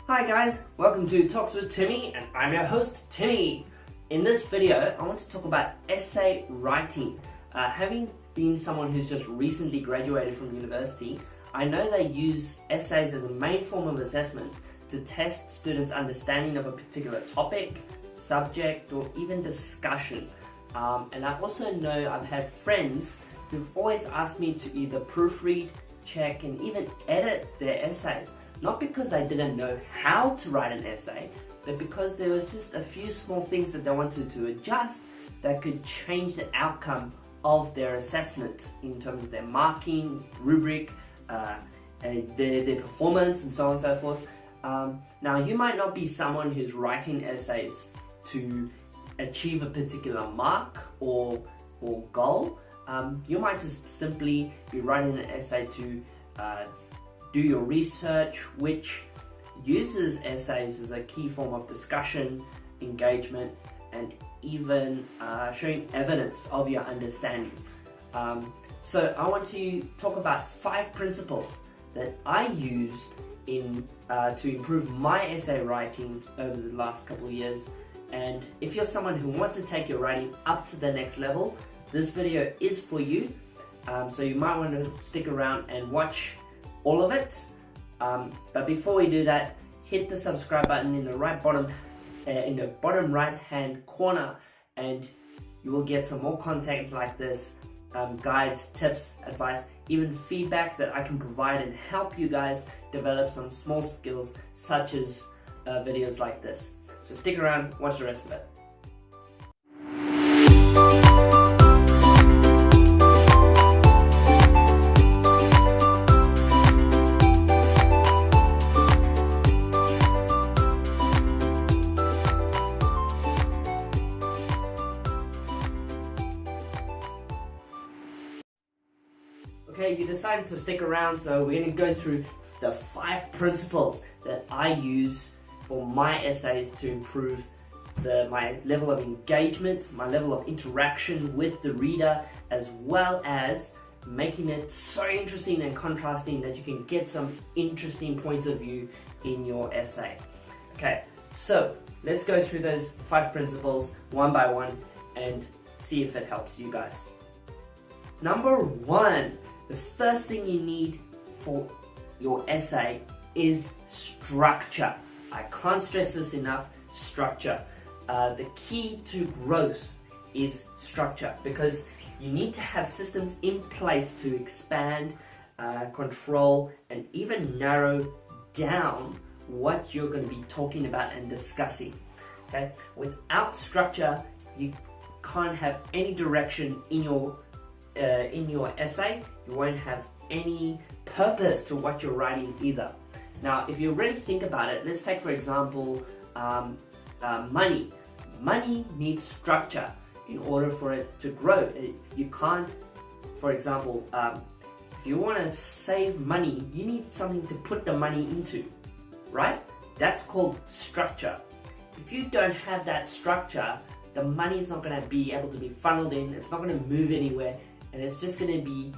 Hi guys, welcome to Talks with Timmy, and I'm your host Timmy. In this video, I want to talk about essay writing. Having been someone who's just recently graduated from university, I know they use essays as a main form of assessment to test students' understanding of a particular topic, subject, or even discussion. And I also know I've had friends who've always asked me to either proofread, check, and even edit their essays. Not because they didn't know how to write an essay, but because there was just a few small things that they wanted to adjust that could change the outcome of their assessment in terms of their marking, rubric, their performance, and so on and so forth. Now, you might not be someone who's writing essays to achieve a particular mark or goal. You might just simply be writing an essay to do your research, which uses essays as a key form of discussion, engagement, and even showing evidence of your understanding. So I want to talk about 5 principles that I used to improve my essay writing over the last couple of years. And if you're someone who wants to take your writing up to the next level, this video is for you. So you might want to stick around and watch all of it. But before we do that, hit the subscribe button in the bottom right hand corner, and you will get some more content like this, guides, tips, advice, even feedback that I can provide and help you guys develop some small skills such as videos like this. So stick around, watch the rest of it. Okay, you decided to stick around, so we're going to go through the 5 principles that I use for my essays to improve my level of engagement, my level of interaction with the reader, as well as making it so interesting and contrasting that you can get some interesting points of view in your essay. Okay, so let's go through those 5 principles one by one and see if it helps you guys. Number 1, the first thing you need for your essay is structure. I can't stress this enough, structure. The key to growth is structure, because you need to have systems in place to expand, control, and even narrow down what you're going to be talking about and discussing. Okay? Without structure, you can't have any direction in your essay. You won't have any purpose to what you're writing either. Now, if you really think about it, let's take for example money. Money needs structure in order for it to grow. You can't, for example, if you want to save money, you need something to put the money into, right? That's called structure. If you don't have that structure, the money is not going to be able to be funneled in, it's not going to move anywhere, and it's just going to be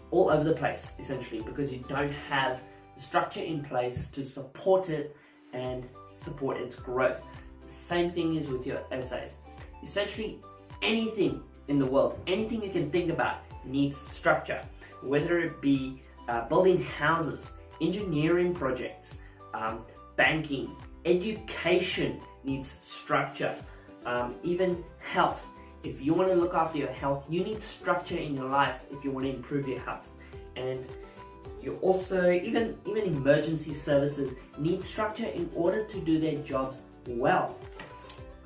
all over the place, essentially, because you don't have the structure in place to support it and support its growth. The same thing is with your essays. Essentially, anything in the world, anything you can think about needs structure, whether it be building houses, engineering projects, banking, education needs structure, even health. If you want to look after your health, you need structure in your life if you want to improve your health. And you also, even emergency services need structure in order to do their jobs well.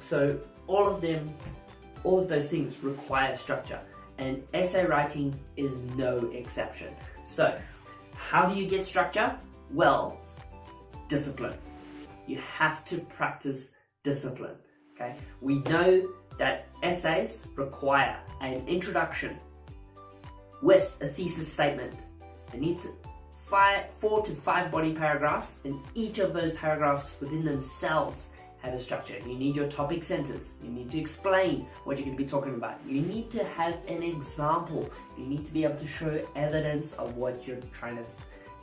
So all of those things require structure, and essay writing is no exception. So how do you get structure? Well, discipline. You have to practice discipline. Okay? We know that essays require an introduction with a thesis statement. It needs 4 to 5 body paragraphs, and each of those paragraphs within themselves have a structure. You need your topic sentence. You need to explain what you're going to be talking about. You need to have an example. You need to be able to show evidence of what you're trying to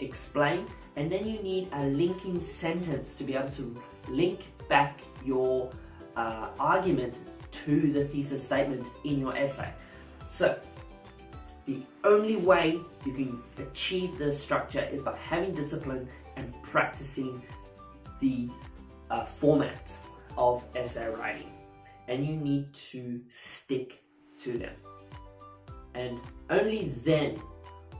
explain, and then you need a linking sentence to be able to link back your argument to the thesis statement in your essay. So the only way you can achieve this structure is by having discipline and practicing the format of essay writing, and you need to stick to them, and only then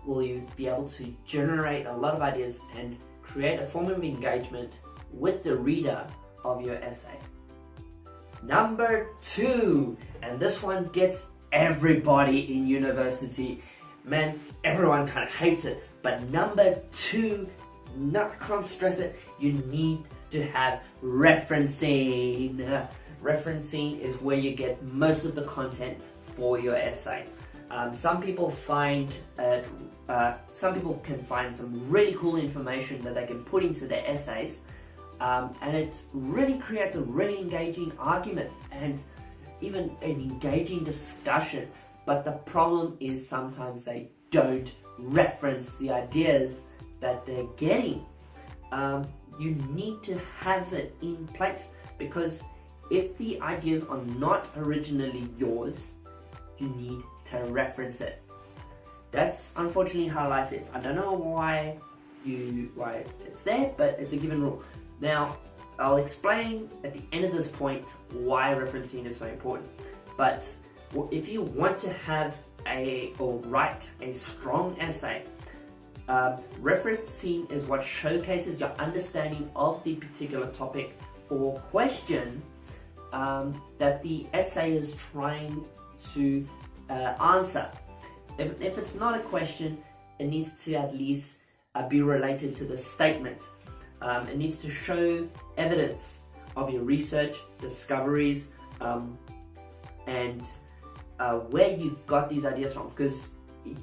will you be able to generate a lot of ideas and create a form of engagement with the reader of your essay. Number 2, and this one gets everybody in university. Man, everyone kind of hates it, but number 2, can't stress it, you need to have referencing. Referencing is where you get most of the content for your essay. Some people can find some really cool information that they can put into their essays, and it really creates a really engaging argument and even an engaging discussion. But the problem is sometimes they don't reference the ideas that they're getting. You need to have it in place, because if the ideas are not originally yours, you need to reference it. That's unfortunately how life is. I don't know why it's there, but it's a given rule. Now, I'll explain at the end of this point why referencing is so important. But if you want to have write a strong essay, referencing is what showcases your understanding of the particular topic or question that the essay is trying to answer. If it's not a question, it needs to at least be related to the statement. It needs to show evidence of your research, discoveries, and where you got these ideas from. Because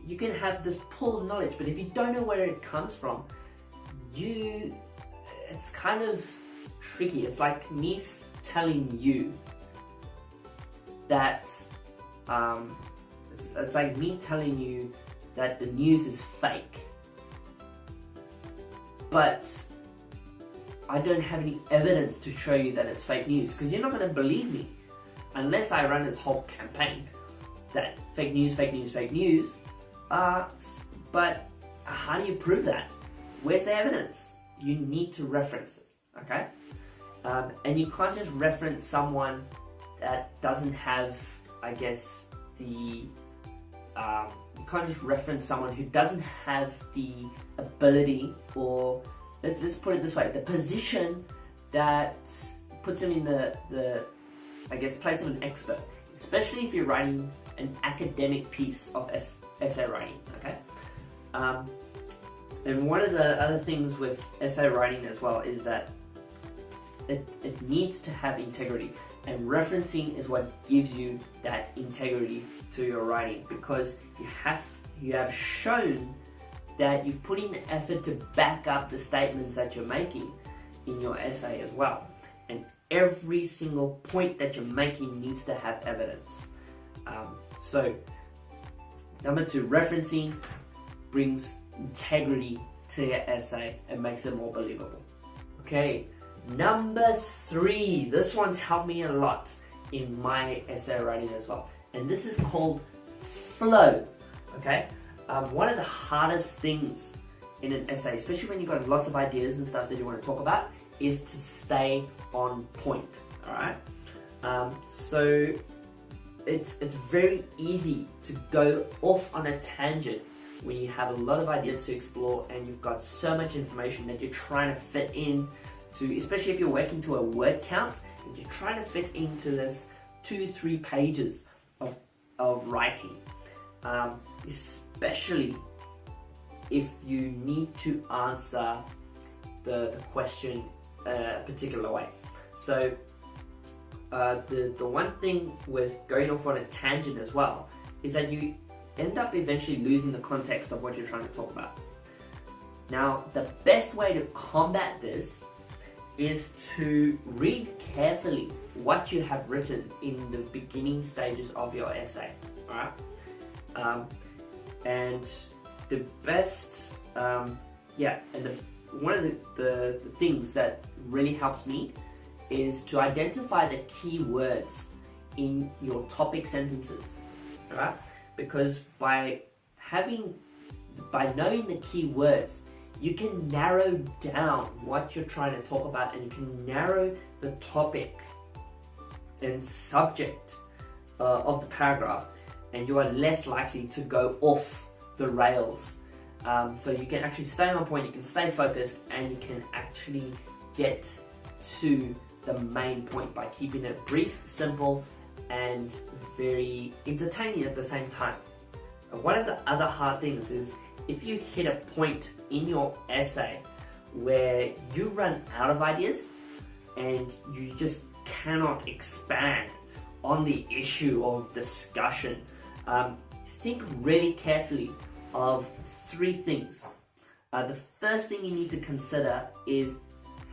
you can have this pool of knowledge, but if you don't know where it comes from, it's kind of tricky. It's like me telling you that it's like me telling you that the news is fake, but I don't have any evidence to show you that it's fake news, because you're not going to believe me unless I run this whole campaign that fake news, fake news, fake news. But how do you prove that? Where's the evidence? You need to reference it, okay? And you can't just reference someone that doesn't have, I guess, you can't just reference someone who doesn't have the ability, or let's put it this way, the position that puts them in the I guess, place of an expert, especially if you're writing an academic piece of essay writing, okay? And one of the other things with essay writing as well is that it needs to have integrity, and referencing is what gives you that integrity to your writing, because you have shown that you've put in the effort to back up the statements that you're making in your essay as well. And every single point that you're making needs to have evidence. So, number 2, referencing brings integrity to your essay and makes it more believable. Okay, number 3. This one's helped me a lot in my essay writing as well. And this is called flow, okay? One of the hardest things in an essay, especially when you've got lots of ideas and stuff that you want to talk about, is to stay on point, alright? So it's very easy to go off on a tangent when you have a lot of ideas to explore and you've got so much information that you're trying to fit in to, especially if you're working to a word count, and you're trying to fit into this 2-3 pages of writing, especially if you need to answer the question a particular way. So the one thing with going off on a tangent as well is that you end up eventually losing the context of what you're trying to talk about. Now, the best way to combat this is to read carefully what you have written in the beginning stages of your essay, alright? And the best yeah, and one of the things that really helps me is to identify the key words in your topic sentences, right? Because by knowing the key words, you can narrow down what you're trying to talk about, and you can narrow the topic and subject of the paragraph, and you are less likely to go off the rails. So you can actually stay on point, you can stay focused, and you can actually get to the main point by keeping it brief, simple, and very entertaining at the same time. One of the other hard things is if you hit a point in your essay where you run out of ideas and you just cannot expand on the issue of discussion, think really carefully of three things. The first thing you need to consider is,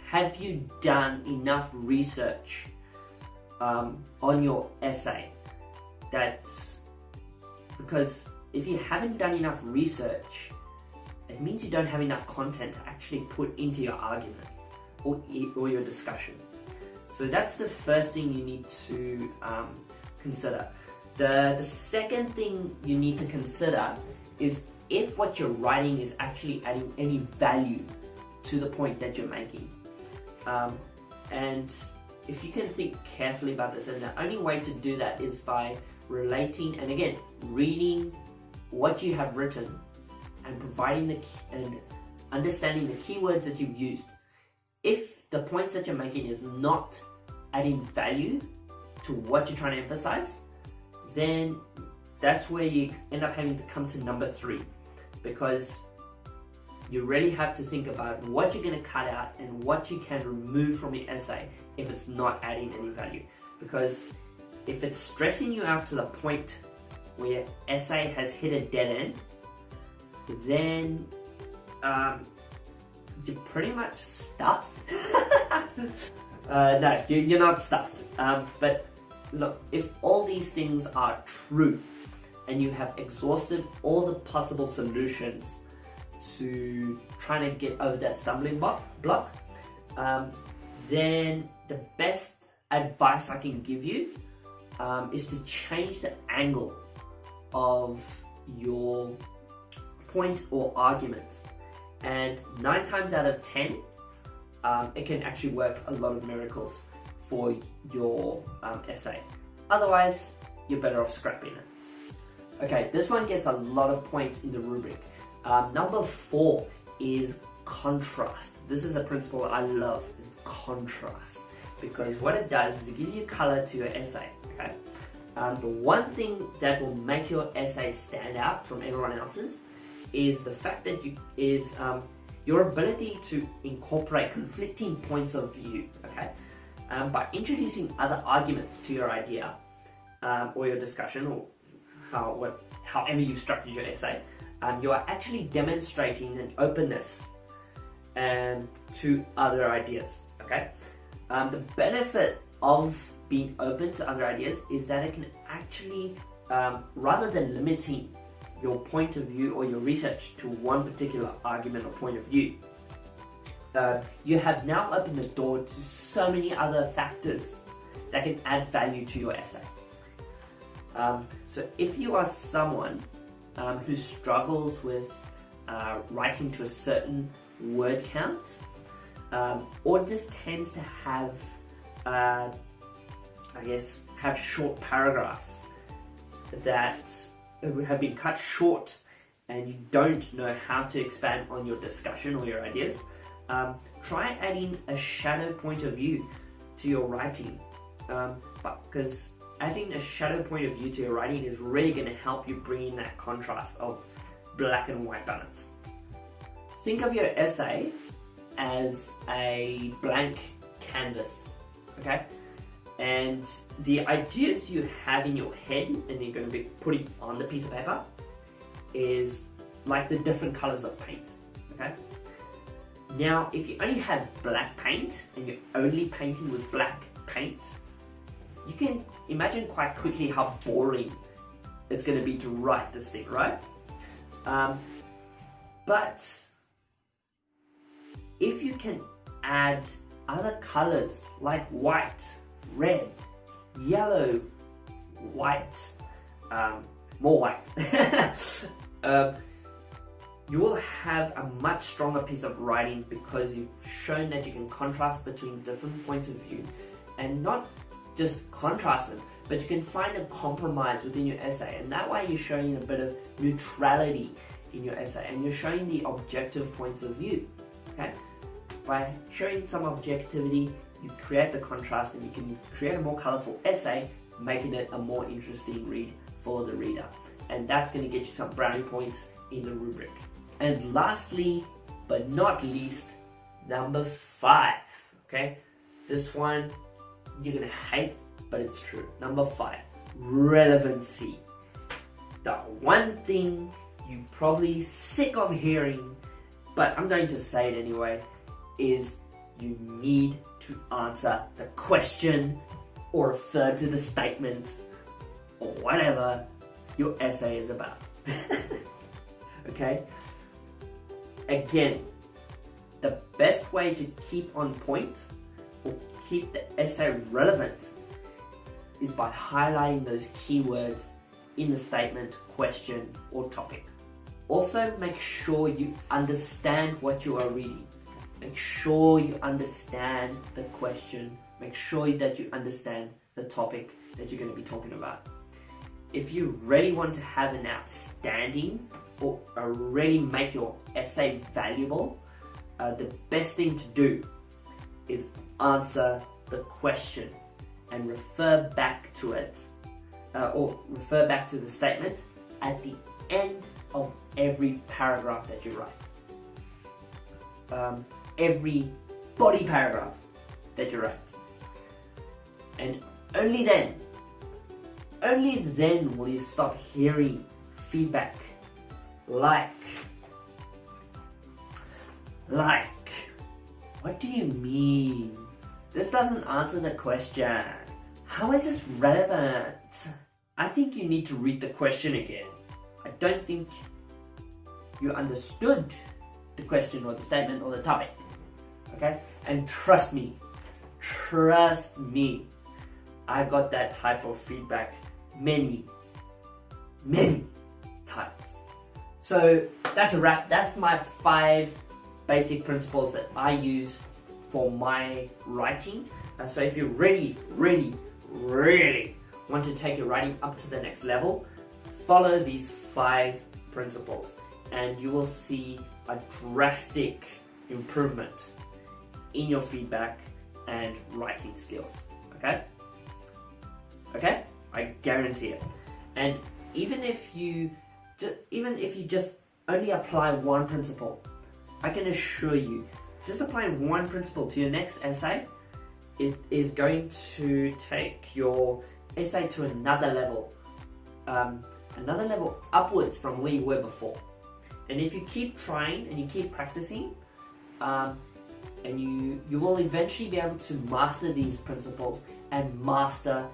have you done enough research on your essay? That's because if you haven't done enough research, it means you don't have enough content to actually put into your argument or your discussion. So that's the first thing you need to consider. The second thing you need to consider is if what you're writing is actually adding any value to the point that you're making. And if you can think carefully about this, and the only way to do that is by relating, and again, reading what you have written and providing and understanding the keywords that you've used. If the points that you're making is not adding value to what you're trying to emphasize, then that's where you end up having to come to number 3, because you really have to think about what you're going to cut out and what you can remove from your essay if it's not adding any value. Because if it's stressing you out to the point where your essay has hit a dead end, then you're pretty much stuffed. No, you're not stuffed. But look, if all these things are true and you have exhausted all the possible solutions to trying to get over that stumbling block, then the best advice I can give you is to change the angle of your point or argument. And 9 times out of 10, it can actually work a lot of miracles for your essay. Otherwise, you're better off scrapping it. Okay, this one gets a lot of points in the rubric. Number 4 is contrast. This is a principle I love, contrast, because what it does is it gives you color to your essay. Okay, the one thing that will make your essay stand out from everyone else's is the fact that your ability to incorporate conflicting points of view. Okay, by introducing other arguments to your idea or your discussion, or however you've structured your essay, you are actually demonstrating an openness to other ideas. Okay, the benefit of being open to other ideas is that it can actually, rather than limiting your point of view or your research to one particular argument or point of view, you have now opened the door to so many other factors that can add value to your essay. So if you are someone who struggles with writing to a certain word count, or just tends to have, have short paragraphs that have been cut short, and you don't know how to expand on your discussion or your ideas, try adding a shadow point of view to your writing, because adding a shadow point of view to your writing is really going to help you bring in that contrast of black and white balance. Think of your essay as a blank canvas, okay? And the ideas you have in your head and you're going to be putting on the piece of paper is like the different colors of paint, okay? Now, if you only have black paint and you're only painting with black paint, you can imagine quite quickly how boring it's going to be to write this thing, right? But if you can add other colors like white, red, yellow, white, more white, you will have a much stronger piece of writing because you've shown that you can contrast between different points of view, and not just contrast them, but you can find a compromise within your essay, and that way you're showing a bit of neutrality in your essay, and you're showing the objective points of view. Okay, by showing some objectivity, you create the contrast, and you can create a more colorful essay, making it a more interesting read for the reader, and that's going to get you some brownie points in the rubric. And lastly, but not least, number 5. Okay, this one you're gonna hate, but it's true. Number 5, relevancy. The one thing you're probably sick of hearing, but I'm going to say it anyway, is you need to answer the question or refer to the statement or whatever your essay is about. Okay? Again, the best way to keep on point or keep the essay relevant is by highlighting those keywords in the statement, question, or topic. Also, make sure you understand what you are reading. Make sure you understand the question. Make sure that you understand the topic that you're going to be talking about. If you really want to have an outstanding or really make your essay valuable, the best thing to do is answer the question and refer back to it, or refer back to the statement at the end of every paragraph that you write. Every body paragraph that you write. And only then will you stop hearing feedback like, what do you mean? This doesn't answer the question. How is this relevant? I think you need to read the question again. I don't think you understood the question or the statement or the topic. Okay? And trust me, I got that type of feedback many times. So that's a wrap. That's my 5 basic principles that I use for my writing. So if you really want to take your writing up to the next level, follow these 5 principles and you will see a drastic improvement in your feedback and writing skills. Okay, I guarantee it. And even if you just only apply one principle, I can assure you, just applying one principle to your next essay, it is going to take your essay to another level upwards from where you were before. And if you keep trying and you keep practicing, and you will eventually be able to master these principles and master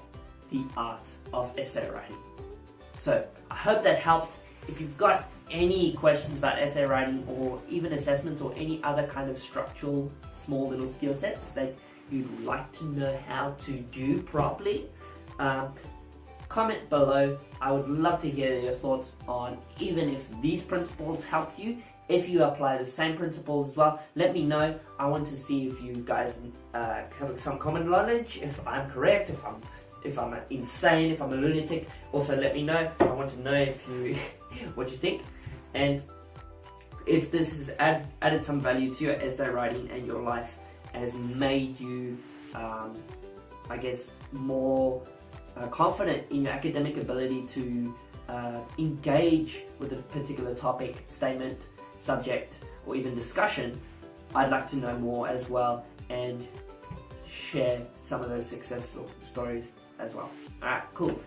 the art of essay writing. So I hope that helped. If you've got any questions about essay writing or even assessments or any other kind of structural small little skill sets that you'd like to know how to do properly, comment below. I would love to hear your thoughts on even if these principles helped you. If you apply the same principles as well, let me know. I want to see if you guys have some common knowledge, if I'm correct, if I'm insane, if I'm a lunatic. Also let me know. I want to know if you what you think, and if this has added some value to your essay writing and your life and has made you I guess more confident in your academic ability to engage with a particular topic, statement, subject, or even discussion. I'd like to know more as well and share some of those success stories as well. Alright, cool.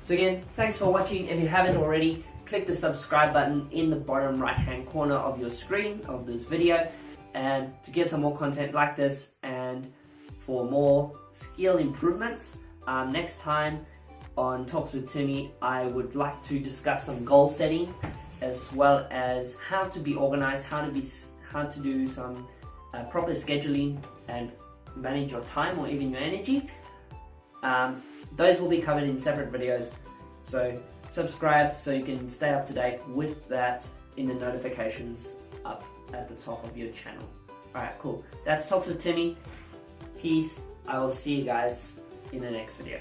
So again, thanks for watching. If you haven't already, click the subscribe button in the bottom right hand corner of your screen of this video, and to get some more content like this and for more skill improvements. Next time on Talks with Timmy, I would like to discuss some goal setting as well as how to be organized, how how to do some proper scheduling and manage your time or even your energy. Those will be covered in separate videos, so subscribe so you can stay up to date with that in the notifications up at the top of your channel. Alright, cool. That's Talks with Timmy. Peace. I will see you guys in the next video.